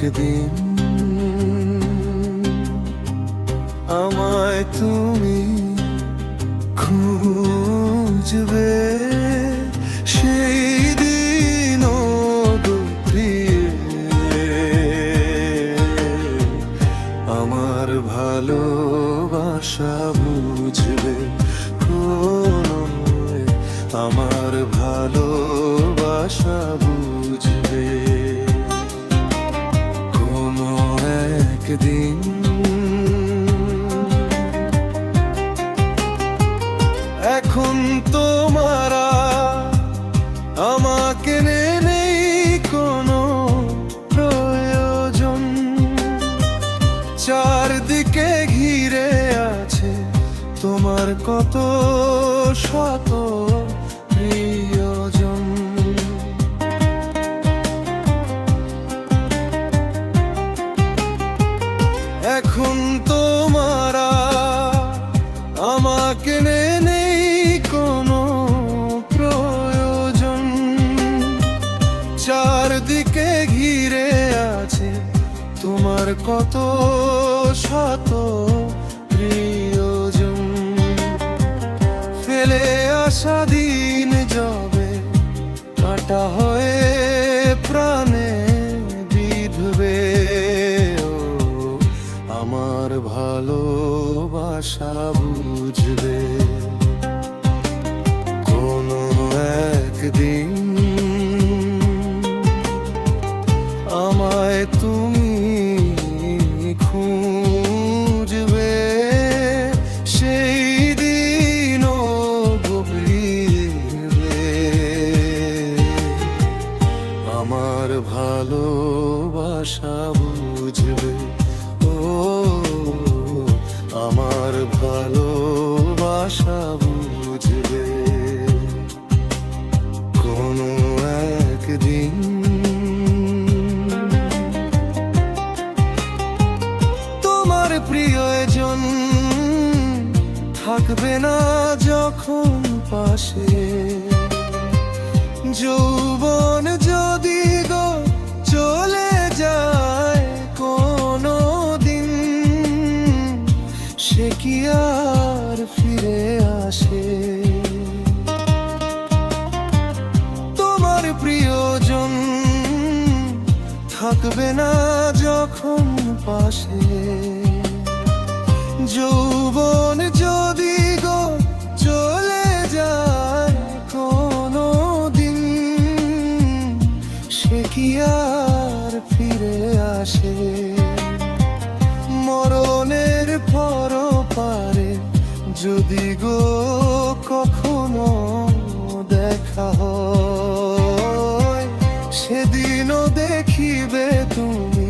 একদিন আমায় তুমি খুঁজবে, সেই দিন গো প্রিয়ে আমার ভালোবাসা বুঝবে, আমার ভালোবাসা বুঝবে কোনো একদিন। এখন তোমারা আমাকে নেই কোনো প্রয়োজন, চারদিকে ঘিরে আছে তোমার কত শত প্রিয়জন। এখন তোমারা আমাকে নেই কোনো প্রয়োজন, চারদিকে ঘিরে আছে তোমার কত শত প্রিয়জন। ফেলে আসা দিন যাবে কাটা হয়ে প্রাণে বিঁধবে, আমার ভালোবাসা বুঝবে কোনো একদিন আমায় তুমি খুঁজবে, সেই দিন গভীরে আমার ভালোবাসা বুঝবে, আমার ভালোবাসা বুঝবে কোনো একদিন। তোমার প্রিয়জন থাকবে না যখন পাশে, যৌবন যদি গো চলে যায় কোনো দিন, সে কি আর ফিরে আসে? তোমার প্রিয়জন থাকবে না যখন পাশে, যৌবন যদি গো চলে যায় কোনো দিন, সে কি আর ফিরে আসে? মরণের পরপারে যদি গো কখনো দেখা হয়, সেদিনও দেখিবে তুমি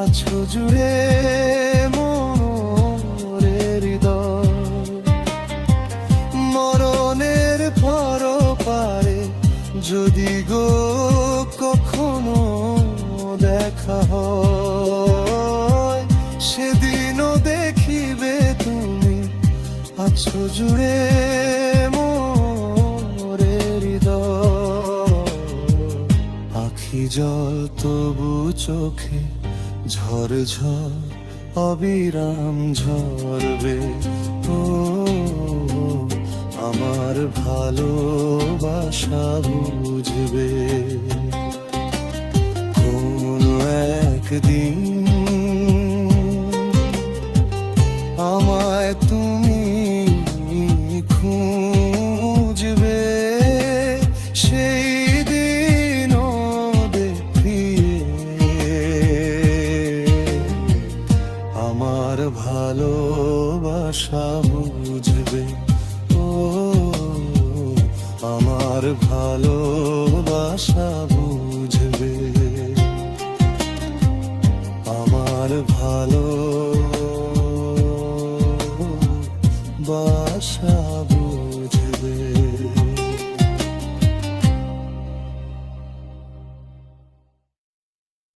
আছো জুড়ে মনের হৃদয়। মরণের পরপারে যদি গো কখনো দেখা হয়, সেদিনও দেখিবে তুমি আছো জুড়ে মনের হৃদয়। আখি জল তবু চোখে ঝড় ঝড় অবিরাম ঝরবে, ও আমার ভালোবাসা বুঝবে কোনো একদিন আমায় তুমি খুঁজবে, সেই দিন দেখিয়ে আমার ভালোবাসা বুঝবে, ও আমার ভালোবাসা বুঝবে, আমার ভালোবাসা